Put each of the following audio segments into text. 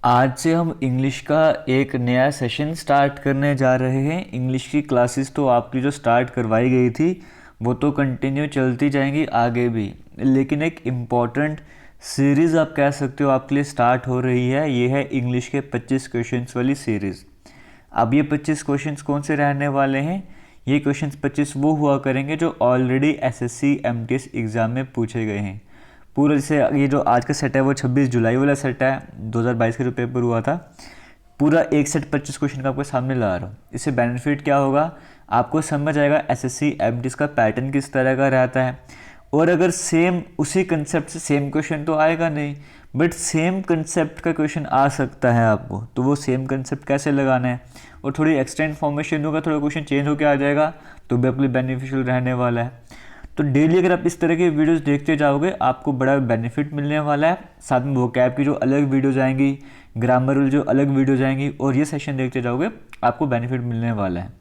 आज से हम इंग्लिश का एक नया सेशन स्टार्ट करने जा रहे हैं। इंग्लिश की क्लासेस तो आपकी जो स्टार्ट करवाई गई थी वो तो कंटिन्यू चलती जाएंगी आगे भी, लेकिन एक इम्पॉर्टेंट सीरीज़ आप कह सकते हो आपके लिए स्टार्ट हो रही है। ये है इंग्लिश के 25 क्वेश्चंस वाली सीरीज़। अब ये 25 क्वेश्चंस कौन से रहने वाले हैं? ये क्वेश्चंस 25 वो हुआ करेंगे जो ऑलरेडी एसएससी एमटीएस एग्ज़ाम में पूछे गए हैं। पूरा जैसे ये जो आज का सेट है वो 26 जुलाई वाला सेट है, 2022 का जो पेपर हुआ था। पूरा एक सेट 25 क्वेश्चन का आपके सामने ला रहा हूँ। इससे बेनिफिट क्या होगा, आपको समझ आएगा एसएससी एमटीएस का पैटर्न किस तरह का रहता है। और अगर सेम उसी कंसेप्ट से सेम क्वेश्चन तो आएगा नहीं, बट सेम कंसेप्ट का क्वेश्चन आ सकता है आपको, तो वो सेम कंसेप्ट कैसे लगाना है और थोड़ी एक्स्ट्रा इन्फॉर्मेशन होगा, थोड़ा क्वेश्चन चेंज होकर आ जाएगा, तो भी आपके लिए बेनिफिशियल रहने वाला है। तो डेली अगर आप इस तरह के वीडियोस देखते जाओगे आपको बड़ा बेनिफिट मिलने वाला है। साथ में वोकैब की जो अलग वीडियोज आएंगी, ग्रामर वाली जो अलग वीडियोज आएंगी, और ये सेशन देखते जाओगे आपको बेनिफिट मिलने वाला है।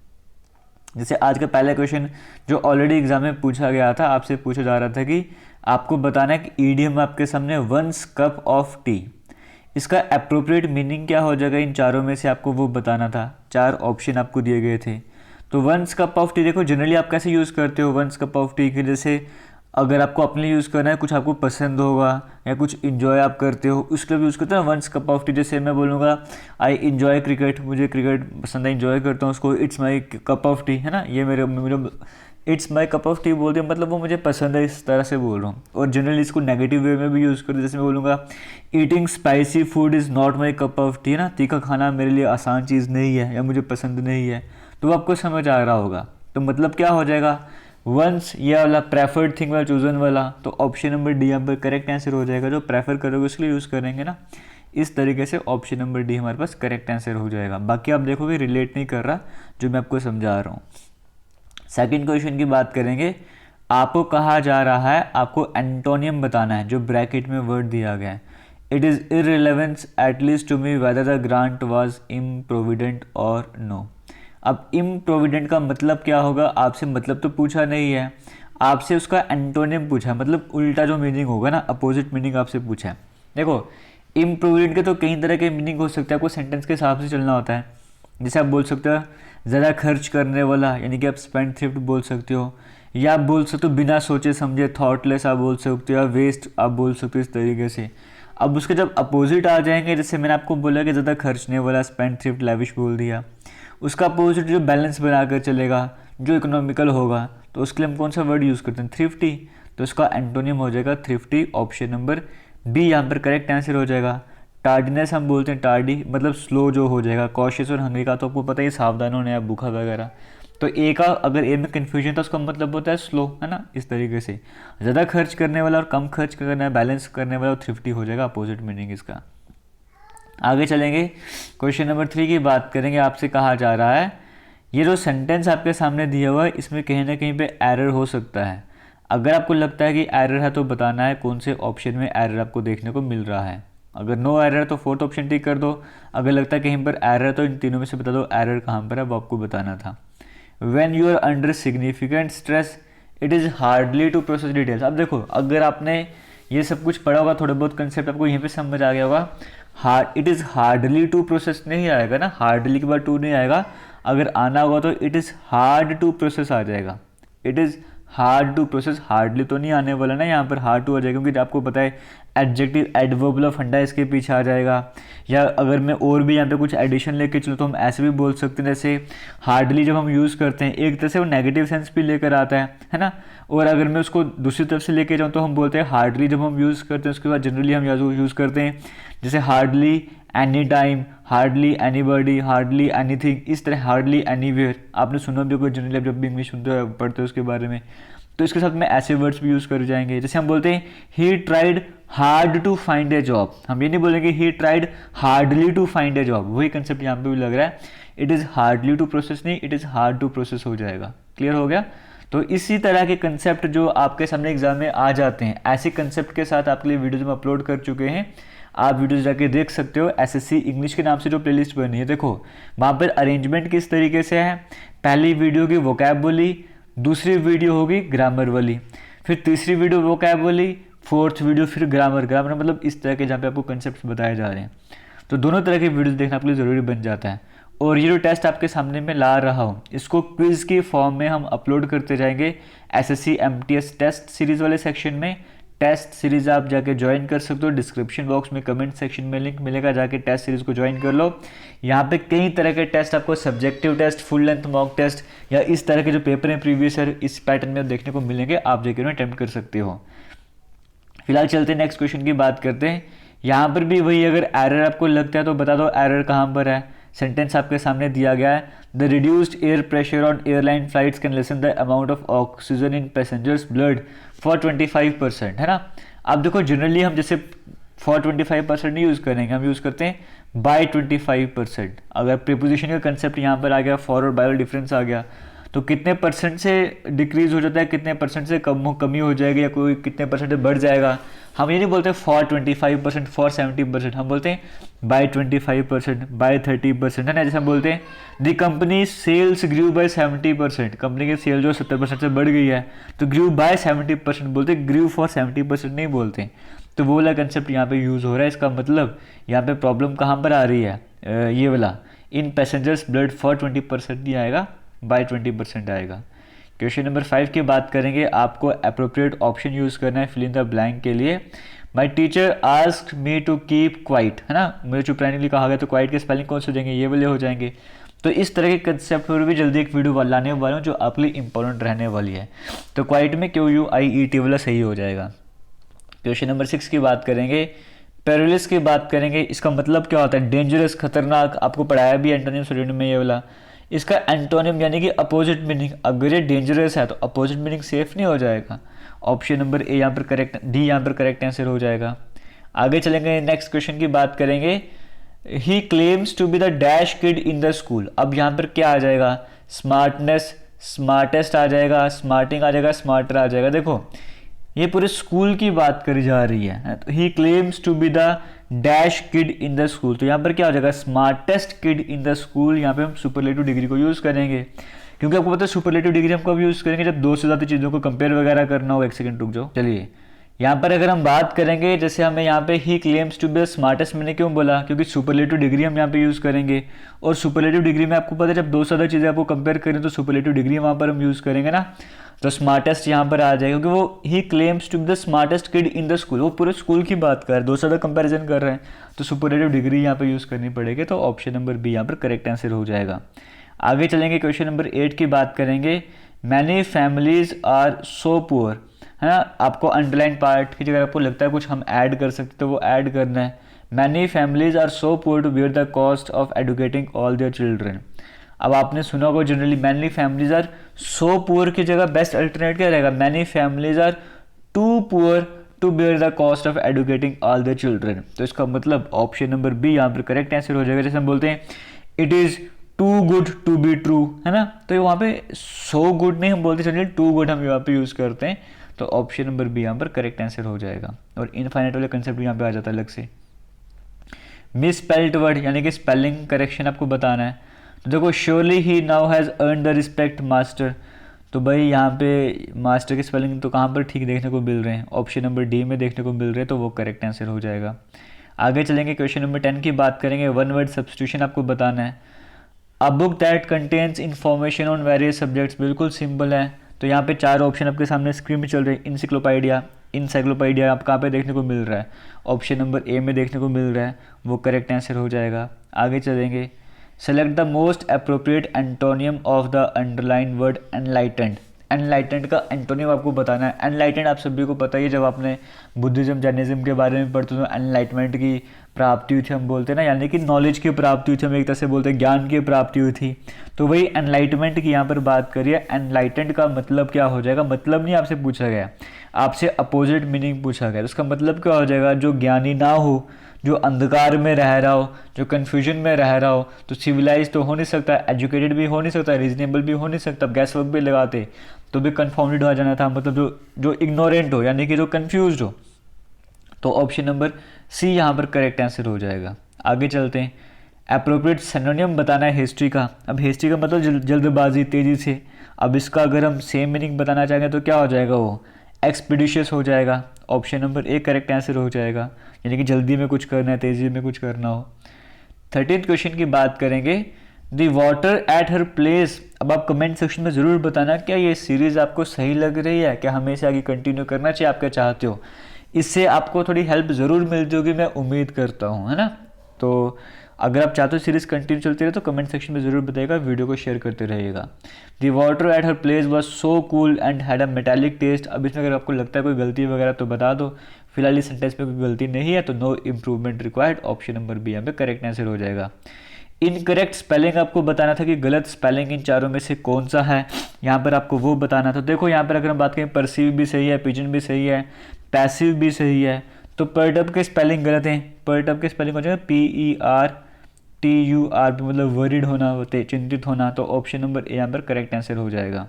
जैसे आज का पहला क्वेश्चन जो ऑलरेडी एग्जाम में पूछा गया था, आपसे पूछा जा रहा था कि आपको बताना है कि ईडीएम आपके सामने वंस कप ऑफ टी, इसका अप्रोप्रिएट मीनिंग क्या हो जाएगा। इन चारों में से आपको वो बताना था। 4 ऑप्शन आपको दिए गए थे। तो वंस कप ऑफ टी देखो जनरली आप कैसे यूज़ करते हो वंस कप ऑफ टी के, जैसे अगर आपको अपने लिए यूज़ करना है, कुछ आपको पसंद होगा या कुछ इन्जॉय आप करते हो, उसके लिए यूज़ करते हो वंस कप ऑफ टी। जैसे मैं बोलूँगा आई इन्जॉय क्रिकेट, मुझे क्रिकेट पसंद है, इन्जॉय करता हूँ उसको, it's my cup of T, है ना। ये मेरे it's my cup of T बोल दिया मतलब वो मुझे पसंद है, इस तरह से बोल रहा हूँ। और जनरली इसको नेगेटिव वे में भी यूज़ करते, जैसे मैं बोलूँगा eating spicy food is not my cup of T, है ना, तीखा खाना मेरे लिए आसान चीज़ नहीं है या मुझे पसंद नहीं है, तो आपको समझ आ रहा होगा। तो मतलब क्या हो जाएगा, वंस ये वाला प्रेफर्ड थिंग वाला चूजन वाला, तो ऑप्शन नंबर डी यहाँ पर करेक्ट आंसर हो जाएगा। जो प्रेफर करोगे उसके लिए यूज़ करेंगे ना, इस तरीके से ऑप्शन नंबर डी हमारे पास करेक्ट आंसर हो जाएगा। बाकी आप देखोगे रिलेट नहीं कर रहा जो मैं आपको समझा रहा हूँ। सेकंड क्वेश्चन की बात करेंगे। आपको कहा जा रहा है आपको एंटोनियम बताना है, जो ब्रैकेट में वर्ड दिया गया है। It is irrelevance at least to me whether the grant was improvident और नो। अब इम्प्रोविडेंट का मतलब क्या होगा, आपसे मतलब तो पूछा नहीं है, आपसे उसका एंटोनियम पूछा, मतलब उल्टा जो मीनिंग होगा ना, अपोजिट मीनिंग आपसे पूछा है। देखो इम्प्रोविडेंट के तो कई तरह के मीनिंग हो सकते हैं, आपको सेंटेंस के हिसाब से चलना होता है। जैसे आप बोल सकते हो ज़्यादा खर्च करने वाला, यानी कि आप स्पेंड थ्रिफ्ट बोल सकते हो, या आप बोल सकते हो बिना सोचे समझे थॉटलेस आप बोल सकते हो, या वेस्ट आप बोल सकते हो, इस तरीके से। अब उसके जब अपोजिट आ जाएंगे, जैसे मैंने आपको बोला कि ज़्यादा खर्चने वाला स्पेंड थ्रिफ्ट लैविश बोल दिया, उसका अपोजिट जो बैलेंस बनाकर चलेगा, जो इकोनॉमिकल होगा, तो उसके लिए हम कौन सा वर्ड यूज़ करते हैं, थ्रिफ्टी। तो इसका एंटोनियम हो जाएगा थ्रिफ्टी। ऑप्शन नंबर बी यहाँ पर करेक्ट आंसर हो जाएगा। टार्डीनेस हम बोलते हैं, टार्डी मतलब स्लो जो हो जाएगा। कॉशियस और हंग्री का तो आपको पता ही, सावधान होने या भूखा वगैरह। तो ए का अगर ए में कन्फ्यूजन था, उसका मतलब होता है स्लो, है ना, इस तरीके से। ज़्यादा खर्च करने वाला और कम खर्च करना है, बैलेंस करने वाला, थ्रिफ्टी हो जाएगा अपोजिट मीनिंग इसका। आगे चलेंगे, क्वेश्चन नंबर 3 की बात करेंगे। आपसे कहा जा रहा है ये जो सेंटेंस आपके सामने दिया हुआ है इसमें कहीं ना कहीं पे एरर हो सकता है। अगर आपको लगता है कि एरर है तो बताना है कौन से ऑप्शन में एरर आपको देखने को मिल रहा है। अगर नो एरर तो फोर्थ ऑप्शन टिक कर दो, अगर लगता है कहीं पर एरर है तो इन तीनों में से बता दो एरर कहाँ पर है, वो आपको बताना था। When you are under significant stress it is hardly to process details. अब देखो अगर आपने ये सब कुछ पढ़ा होगा, थोड़ा बहुत कंसेप्ट आपको यहीं पे समझ आ गया होगा। Hard it is hardly to process नहीं आएगा ना, हार्डली के बाद टू नहीं आएगा। अगर आना होगा तो it is hard to process आ जाएगा। It is hard to process, hardly तो नहीं आने वाला ना, यहाँ पर हार्ड टू आ जाएगा, क्योंकि आपको पता है एडजेक्टिव एडवर्ब ऑफ फंडा इसके पीछे आ जाएगा। या अगर मैं और भी यहाँ पे कुछ एडिशन लेके चलूँ तो हम ऐसे भी बोल सकते हैं, जैसे हार्डली जब हम यूज़ करते हैं एक तरह से वो नेगेटिव सेंस भी लेकर आता है ना। और अगर मैं उसको दूसरी तरफ से लेके जाऊँ तो हम बोलते हैं हार्डली जब हम यूज़ करते हैं उसके बाद जनरली हम यूज़ करते हैं, जैसे hardly any time, hardly anybody, hardly anything, इस तरह हार्डली एनीवेयर। आपने सुना भी होगा जनरली, जब भी इंग्लिश सुनते हो पढ़ते हो उसके बारे में, तो इसके साथ में ऐसे वर्ड्स भी यूज़ कर जाएंगे। जैसे हम बोलते हैं he tried hard to find a job, हम ये नहीं बोलेंगे he tried hardly to find a job. वही कंसेप्ट यहाँ पे भी लग रहा है, it is hardly to process नहीं, it is hard to process हो जाएगा। क्लियर हो गया। तो इसी तरह के कंसेप्ट जो आपके सामने एग्जाम में आ जाते हैं, ऐसे कंसेप्ट के साथ आपके लिए वीडियोज में अपलोड कर चुके हैं। आप वीडियोज जाके देख सकते हो। एसएससी इंग्लिश के नाम से जो प्लेलिस्ट बनी है, देखो वहाँ पर अरेंजमेंट किस तरीके से है। पहली वीडियो की वोकैबुलरी, दूसरी वीडियो होगी ग्रामर वाली, फिर तीसरी वीडियो वोकैबुलरी, फोर्थ वीडियो फिर ग्रामर। ग्रामर मतलब इस तरह के जहाँ पे आपको कंसेप्ट बताए जा रहे हैं। तो दोनों तरह के वीडियोस देखना आपके लिए ज़रूरी बन जाता है। और ये जो टेस्ट आपके सामने मैं ला रहा हूँ इसको क्विज़ की फॉर्म में हम अपलोड करते जाएंगे एसएससी एमटीएस टेस्ट सीरीज़ वाले सेक्शन में। टेस्ट सीरीज़ आप जाके ज्वाइन कर सकते हो, डिस्क्रिप्शन बॉक्स में कमेंट सेक्शन में लिंक मिलेगा, जाके टेस्ट सीरीज़ को ज्वाइन कर लो। यहाँ पे कई तरह के टेस्ट आपको subjective test, full length mock test या इस तरह के जो पेपर हैं प्रीवियस ईयर इस पैटर्न में देखने को मिलेंगे, आप जाके उन्हें अटेम्प्ट कर सकते हो। फिलहाल चलते हैं नेक्स्ट क्वेश्चन की बात करते हैं। यहाँ पर भी वही, अगर एरर आपको लगता है तो बता दो एरर कहाँ पर है। सेंटेंस आपके सामने दिया गया है, the reduced air pressure on airline flights can lesson the amount of oxygen in passengers blood for 25%, है ना। आप देखो जनरली हम जैसे फॉर 25% नहीं यूज़ करेंगे, हम यूज़ करते हैं बाय 25%। अगर प्रीपोजिशन का कंसेप्ट यहाँ पर आ गया, फॉर और बाय और डिफरेंस आ गया, तो कितने परसेंट से डिक्रीज हो जाता है, कितने परसेंट से कमी हो जाएगी, या कोई कितने परसेंट बढ़ जाएगा। हम ये नहीं बोलते फॉर 25%, फॉर 70%, हम बोलते हैं बाय 25%, बाय 30%, है ना। जैसे हम बोलते हैं the company sales grew by 70%, company की सेल जो 70% से बढ़ गई है, तो ग्रू बाय 70% बोलते हैं, ग्रू फॉर 70% नहीं बोलते। तो वो वाला कंसेप्ट यहाँ पे यूज़ हो रहा है। इसका मतलब यहाँ पे प्रॉब्लम कहाँ पर आ रही है, ये वाला इन पैसेंजर्स ब्लड फॉर 20% नहीं आएगा, बाय 20% आएगा। क्वेश्चन नंबर 5 की बात करेंगे, आपको अप्रोप्रिएट ऑप्शन यूज़ करना है फिल इन द ब्लैंक के लिए। My teacher asked me to keep quiet, है ना, मुझे चुप रहने के लिए कहा गया, तो क्वाइट के स्पेलिंग कौन से हो जाएंगे, ये वाले हो जाएंगे। तो इस तरह के कंसेप्ट पर भी जल्दी एक वीडियो लाने वाला हूँ जो आपके लिए इंपॉर्टेंट रहने वाली है। तो क्वाइट में QUIET वाला सही हो जाएगा। क्वेश्चन नंबर 6 की बात करेंगे, पेरिलस की बात करेंगे। इसका मतलब क्या होता है, डेंजरस, खतरनाक, आपको पढ़ाया भी एंटोनिम स्टूडेंट में ये वाला। इसका एंटोनिम यानी कि अपोजिट मीनिंग, अगर ये डेंजरस है तो अपोजिट मीनिंग सेफ नहीं हो जाएगा। ऑप्शन नंबर ए यहाँ पर करेक्ट, डी यहाँ पर करेक्ट आंसर हो जाएगा। आगे चलेंगे, नेक्स्ट क्वेश्चन की बात करेंगे। He claims to be the dash kid in the school. अब यहाँ पर क्या आ जाएगा, स्मार्टनेस, स्मार्टेस्ट आ जाएगा, स्मार्टिंग आ जाएगा, स्मार्टर आ जाएगा। देखो ये पूरे स्कूल की बात करी जा रही है, तो he claims to be the dash kid in the school, तो यहाँ पर क्या हो जाएगा, smartest kid in the school. यहाँ पे हम सुपरलेटिव डिग्री को यूज़ करेंगे, क्योंकि आपको पता है सुपरलेटिव डिग्री हम कब यूज़ करेंगे, जब दो से ज़्यादा चीज़ों को कंपेयर वगैरह करना हो। एक सेकंड रुक जाओ। चलिए यहाँ पर अगर हम बात करेंगे, जैसे हमें यहाँ पे he claims to be the smartest, मैंने क्यों बोला, क्योंकि सुपरलेटिव डिग्री हम यहाँ पे यूज़ करेंगे, और सुपरलेटिव डिग्री में आपको पता है जब दो से ज़्यादा चीज़ें आपको कंपेयर करें तो सुपरलेटिव डिग्री वहाँ पर हम यूज़ करेंगे ना। तो स्मार्टेस्ट यहाँ पर आ जाएगा, क्योंकि वो he claims to be the smartest kid in the school, वो पूरे स्कूल की बात कर रहे हैं, दो से ज़्यादा कंपेरिजन कर रहे हैं, तो सुपरलेटिव डिग्री यहाँ पर यूज़ करनी पड़ेगी। तो ऑप्शन नंबर बी यहाँ पर करेक्ट आंसर हो जाएगा। आगे चलेंगे, क्वेश्चन नंबर 8 की बात करेंगे। Many families are so poor, है ना। आपको अंडरलाइन पार्ट की जगह आपको लगता है कुछ हम ऐड कर सकते तो वो ऐड करना है। Many families are so poor to bear the cost of educating all their children. अब आपने सुना होगा generally many families are so poor की जगह बेस्ट अल्टरनेट क्या रहेगा, many families are too poor to bear the cost of educating all their children. तो इसका मतलब ऑप्शन नंबर बी यहाँ पर करेक्ट आंसर हो जाएगा। जैसे हम बोलते हैं it is too good to be true, है ना, तो वहाँ पे सो गुड नहीं हम बोलते, चलिए टू गुड हम यहाँ पे यूज़ करते हैं। तो ऑप्शन नंबर बी यहाँ पर करेक्ट आंसर हो जाएगा। और इनफाइनाइट वाले कंसेप्ट यहाँ पे आ जाता है अलग से। मिस स्पेल्ड वर्ड यानी कि स्पेलिंग करेक्शन आपको बताना है। तो देखो surely he now has earn the respect master, तो भाई यहाँ पे मास्टर की स्पेलिंग तो कहाँ पर ठीक देखने को मिल रहे हैं, ऑप्शन नंबर डी में देखने को मिल रहे हैं, तो वो करेक्ट आंसर हो जाएगा। आगे चलेंगे, क्वेश्चन नंबर 10 की बात करेंगे। वन वर्ड सब्स्टिट्यूशन आपको बताना है। A book that contains information on various subjects, बिल्कुल सिंपल है। तो यहाँ पे चार ऑप्शन आपके सामने स्क्रीन में चल रहे हैं। इंसाइक्लोपीडिया आप कहाँ पे देखने को मिल रहा है, ऑप्शन नंबर ए में देखने को मिल रहा है, वो करेक्ट आंसर हो जाएगा। आगे चलेंगे, select the most appropriate antonym of the underline word enlightened. Enlightened का एंटोनियम आपको बताना है। एनलाइटेंड आप सभी को पता ही है, जब आपने बुद्धिज्म जैनिज्म के बारे में पढ़ते तो एनलाइटमेंट की प्राप्ति हुई थी, हम बोलते हैं ना, यानी कि नॉलेज की प्राप्ति हुई थी, हम एक तरह से बोलते हैं ज्ञान की प्राप्ति हुई थी। तो वही एनलाइटमेंट की यहाँ पर बात करिए। एनलाइटेंड का मतलब क्या हो जाएगा, मतलब नहीं आपसे पूछा गया, आपसे अपोजिट मीनिंग पूछा गया। तो उसका मतलब क्या हो जाएगा, जो ज्ञानी ना हो, जो अंधकार में रह रहा हो, जो कन्फ्यूजन में रह रहा हो, तो सिविलाइज तो हो नहीं सकता, एजुकेटेड भी हो नहीं सकता, रीजनेबल भी हो नहीं सकता। गैस वर्क भी लगाते तो भी कन्फर्मड हो जाना था, मतलब जो इग्नोरेंट हो यानी कि जो कन्फ्यूज हो। तो ऑप्शन नंबर सी यहाँ पर करेक्ट आंसर हो जाएगा। आगे चलते हैं, अप्रोप्रिएट सिनोनिम बताना है हिस्ट्री का। अब हिस्ट्री का मतलब जल्दबाजी, तेज़ी से। अब इसका अगर हम सेम मीनिंग बताना चाहेंगे तो क्या हो जाएगा, वो एक्सपीडिशियस हो जाएगा। Option number A correct answer हो जाएगा, यानी कि जल्दी में कुछ करना है, तेज़ी में कुछ करना हो। 13th क्वेश्चन की बात करेंगे, the water at her place. अब आप कमेंट सेक्शन में ज़रूर बताना क्या ये सीरीज़ आपको सही लग रही है, क्या हमें इसे आगे कंटिन्यू करना चाहिए, आप क्या चाहते हो। इससे आपको थोड़ी हेल्प ज़रूर मिलती होगी, मैं उम्मीद करता हूँ, है ना। तो अगर आप चाहते हो सीरीज़ कंटिन्यू चलती रहे तो कमेंट सेक्शन में ज़रूर बताइएगा, वीडियो को शेयर करते रहिएगा। The water at her place was so cool and had a metallic taste. अब इसमें अगर आपको लगता है कोई गलती वगैरह तो बता दो, फिलहाल इस सेंटेंस में कोई गलती नहीं है तो no improvement required, option number B यहाँ पे करेक्ट आंसर हो जाएगा। इनकरेक्ट स्पेलिंग आपको बताना था कि गलत स्पेलिंग इन चारों में से कौन सा है, यहाँ पर आपको वो बताना था। देखो यहाँ पर अगर हम बात करें, परसीव भी सही है, पिजन भी सही है, पैसिव भी सही है, तो परटब के स्पेलिंग गलत हैं। परटब के स्पेलिंग हो जाएगा PERTUR, मतलब वरीड होना होते, चिंतित होना, तो ऑप्शन नंबर ए यहाँ पर करेक्ट आंसर हो जाएगा।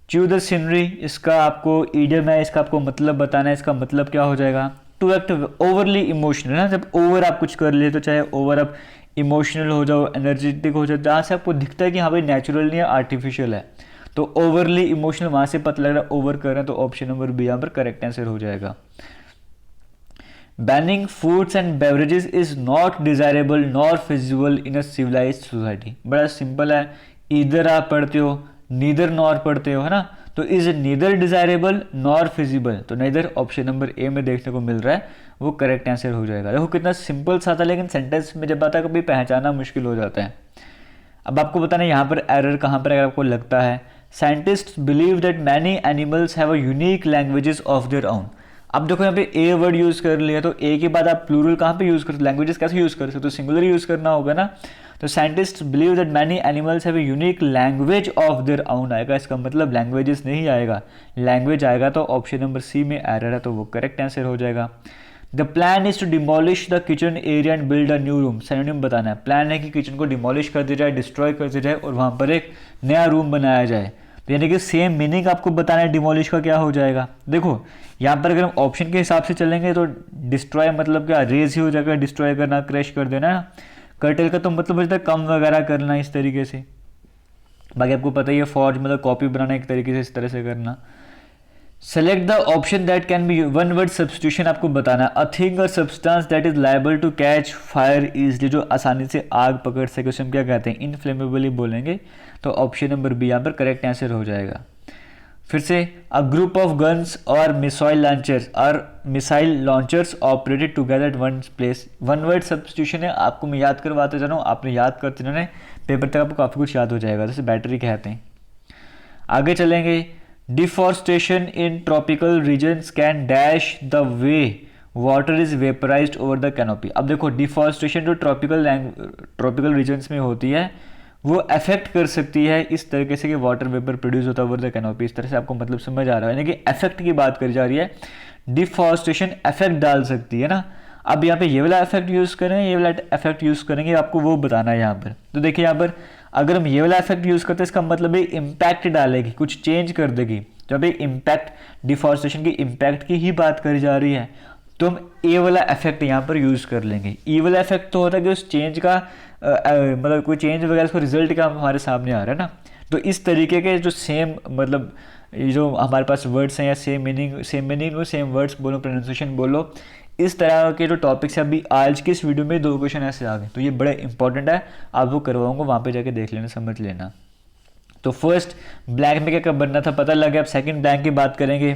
च्यू द सीनरी, इसका आपको ईडियम है, इसका आपको मतलब बताना है, इसका मतलब क्या हो जाएगा, टू एक्ट ओवरली इमोशनल ना, जब ओवर आप कुछ कर लिए तो चाहे ओवर आप इमोशनल हो जाओ, एनर्जेटिक हो जाओ, जहाँ से आपको दिखता है कि हाँ भाई नेचुरल नहीं है, आर्टिफिशियल है, तो ओवरली इमोशनल वहाँ से पता लग रहा है ओवर कर रहे हैं, तो ऑप्शन नंबर बी यहाँ पर करेक्ट आंसर हो जाएगा। Banning foods and beverages is not desirable nor feasible in a civilized society. बड़ा सिंपल है, इधर आप पढ़ते हो, नीदर नॉर पढ़ते हो, है ना, तो is neither desirable nor feasible, तो नीदर ऑप्शन नंबर ए में देखने को मिल रहा है, वो करेक्ट आंसर हो जाएगा। देखो कितना सिंपल सा था, लेकिन सेंटेंस में जब आता है कभी पहचाना मुश्किल हो जाता है। अब आपको बताना है यहाँ पर एरर कहाँ पर अगर आपको लगता है। Scientist believe that many animals have a unique languages of their own. अब देखो यहाँ पे ए वर्ड यूज कर लिया, तो ए के बाद आप प्लूरल कहाँ पे यूज कर सकते हो, लैंग्वेजेस कैसे यूज कर सकते हो, तो सिंगुलर यूज करना होगा ना। तो scientist believe that many animals have a unique language of their own आएगा, इसका मतलब लैंग्वेजेस नहीं आएगा, लैंग्वेज आएगा, तो ऑप्शन नंबर सी में एरर है, तो वो करेक्ट आंसर हो जाएगा। The plan is to demolish the kitchen area and build a new room. Synonym बताना है, प्लान है कि किचन को डिमोलिश कर दिया जाए, डिस्ट्रॉय कर दिया जाए और वहाँ पर एक नया रूम बनाया जाए, तो यानी कि सेम मीनिंग आपको बताना है डिमोलिश का क्या हो जाएगा। देखो यहाँ पर अगर हम ऑप्शन के हिसाब से चलेंगे तो डिस्ट्रॉय मतलब क्या, रेज ही हो जाएगा, डिस्ट्रॉय करना, क्रैश कर देना ना। कर्टेल का तो मतलब होता है कम वगैरह करना, इस तरीके से। बाकी आपको पता ही है, फॉर्ज मतलब कॉपी बनाना, एक तरीके से इस तरह से करना। Select the option that can be, one word substitution आपको बताना है। A thing or substance that is liable to catch fire easily, जो आसानी से आग पकड़ सके उसे हम क्या कहते हैं, इनफ्लेमेबली बोलेंगे, तो ऑप्शन नंबर बी यहाँ पर करेक्ट आंसर हो जाएगा। फिर से, अ ग्रुप ऑफ गन्स और missile launchers operated together at one place. One word substitution है, आपको मैं याद करवाते जा रहा हूँ, आपने याद करते रहना, पेपर तक आपको काफ़ी कुछ याद हो जाएगा, जैसे बैटरी कहते हैं। आगे चलेंगे, deforestation in tropical regions can dash the way water is vaporised over the canopy. अब देखो डिफॉरेस्टेशन जो ट्रॉपिकल रीजन्स में होती है वो अफेक्ट कर सकती है इस तरीके से कि वाटर वेपर प्रोड्यूस होता है ओवर द कैनोपी, इस तरह से आपको मतलब समझ आ रहा है, यानी कि अफेक्ट की बात करी जा रही है, डिफॉरेस्टेशन अफेक्ट डाल सकती है ना। अब यहाँ पे ये वाला इफेक्ट यूज़ करेंगे, ये वाला इफेक्ट यूज़ करेंगे, आपको वो बताना है यहाँ पर। तो देखिए यहाँ पर अगर हम ये वाला इफेक्ट यूज़ करते हैं, इसका मतलब है इम्पैक्ट डालेगी, कुछ चेंज कर देगी। जब एक इम्पैक्ट, डिफॉरेस्टेशन की इम्पैक्ट की ही बात करी जा रही है, तो हम ए वाला इफेक्ट यहाँ पर यूज़ कर लेंगे। ई वाला इफेक्ट तो होता है कि उस चेंज का मतलब कोई चेंज वगैरह उसको रिजल्ट का हमारे सामने आ रहा है ना। तो इस तरीके के जो सेम मतलब ये जो हमारे पास वर्ड्स हैं या सेम मीनिंग सेम वर्ड्स बोलो, प्रोनाउंसिएशन बोलो, इस तरह के जो टॉपिक्स हैं, अभी आज की इस वीडियो में 2 क्वेश्चन ऐसे आ गए, तो ये बड़े इंपॉर्टेंट है, आप वो करवाऊंगा, वहाँ पे जाके देख लेना, समझ लेना। तो फर्स्ट ब्लैंक में क्या कब बनना था पता लग गया, अब सेकंड ब्लैंक की बात करेंगे,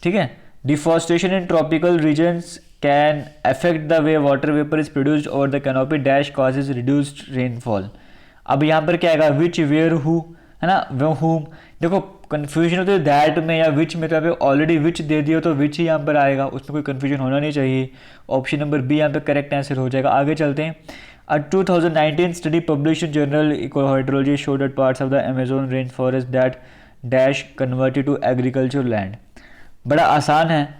ठीक है। Deforestation in tropical regions can affect the way water vapour is produced over the canopy dash causes reduced rainfall. अब यहाँ पर क्या आएगा, विच, वेयर, हु, है ना, वो, हुम। देखो कन्फ्यूजन होती है दैट में या विच में, तो यहाँ पे ऑलरेडी विच दे दिया तो विच ही यहाँ पर आएगा, उसमें कोई कन्फ्यूजन होना नहीं चाहिए, ऑप्शन नंबर बी यहाँ पे करेक्ट आंसर हो जाएगा। आगे चलते हैं। A 2019 study published in journal ecohydrology showed that parts of the Amazon rain forest that dash converted to agriculture land. बड़ा आसान है,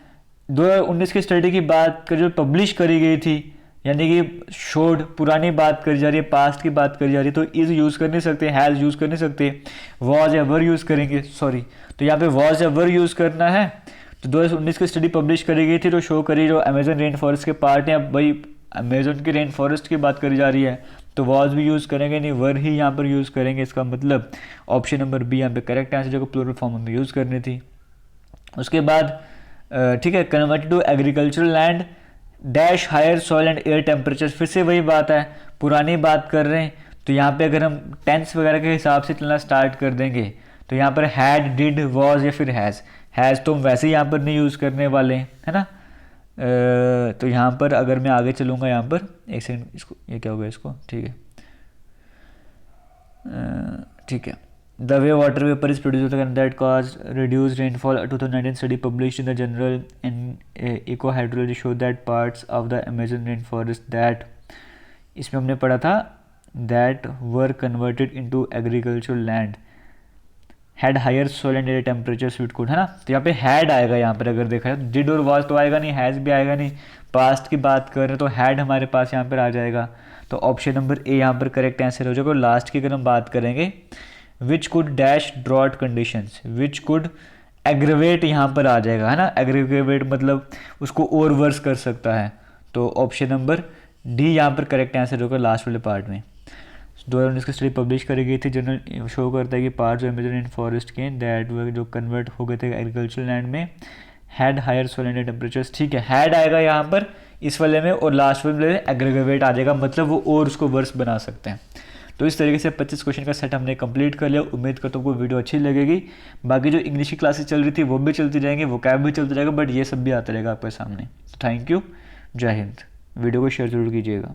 2019 की स्टडी की बात कर जो पब्लिश करी गई थी, यानी कि शोड पुरानी बात करी जा रही है, पास्ट की बात करी जा रही है, तो इज यूज़ कर नहीं सकते, हैज़ यूज़ कर नहीं सकते, वॉज या वर यूज़ करेंगे, सॉरी, तो यहाँ पे वॉज या वर यूज़ करना है। तो 2019 की स्टडी पब्लिश करी गई थी, तो शो करी जो अमेजन रेन फॉरेस्ट के पार्ट हैं, भाई अमेजन के रेन फॉरेस्ट की बात करी जा रही है, तो वॉज भी यूज़ करेंगे नहीं, वर ही यहाँ पर यूज़ करेंगे, इसका मतलब ऑप्शन नंबर बी यहाँ पे करेक्ट आंसर, जो प्लूरल फॉर्म में यूज़ करनी थी। उसके बाद ठीक है, converted to agricultural land, dash higher soil and air temperature, फिर से वही बात है, पुरानी बात कर रहे हैं। तो यहाँ पे अगर हम टेंस वगैरह के हिसाब से चलना स्टार्ट कर देंगे तो यहाँ पर हैड, डिड, वॉज या फिर हैज़ तो हम वैसे ही यहाँ पर नहीं यूज़ करने वाले हैं, है ना। तो यहाँ पर अगर मैं आगे चलूँगा, यहाँ पर एक सेकंड, इसको ये क्या हो गया इसको, ठीक है ठीक है। The way water vapour is produce that cause reduce rainfall 2019 study published in the journal and eco hydrology show that parts of the Amazon rain forest that, इसमें हमने पढ़ा था that were converted into agricultural land had higher soil and air temperature स्वीट could, है ना। तो यहाँ पे हैड आएगा, यहाँ पर अगर देखा जाए डिड और वाज तो आएगा नहीं, हैज़ भी आएगा नहीं, पास्ट की बात कर रहे हैं तो हैड हमारे पास यहाँ पर आ जाएगा। तो ऑप्शन नंबर ए यहाँ पर करेक्ट आंसर हो जाएगा। लास्ट की अगर हम बात करेंगे, which could dash drought conditions, which could aggravate यहाँ पर आ जाएगा, है ना। एग्रेवेट मतलब उसको और वर्स कर सकता है। तो ऑप्शन नंबर डी यहाँ पर करेक्ट आंसर होगा लास्ट वाले पार्ट में। 2019 की स्टडी पब्लिश करी गई थी, जनरल शो करता है कि parts of Amazon rain forest के दैट वो जो कन्वर्ट हो गए थे एग्रीकल्चर लैंड में had higher soil and temperatures, ठीक है। हैड आएगा यहाँ पर इस वाले में और लास्ट वाले में एग्रीगेट आ जाएगा, मतलब वो और उसको वर्स बना सकते हैं। तो इस तरीके से 25 क्वेश्चन का सेट हमने कंप्लीट कर लिया। उम्मीद करता हूँ आपको वीडियो अच्छी लगेगी। बाकी जो इंग्लिश की क्लासेस चल रही थी वो भी चलती जाएंगी, वो कैब भी चलता रहेगा, बट ये सब भी आता रहेगा आपके सामने। थैंक यू, जय हिंद। वीडियो को शेयर जरूर कीजिएगा।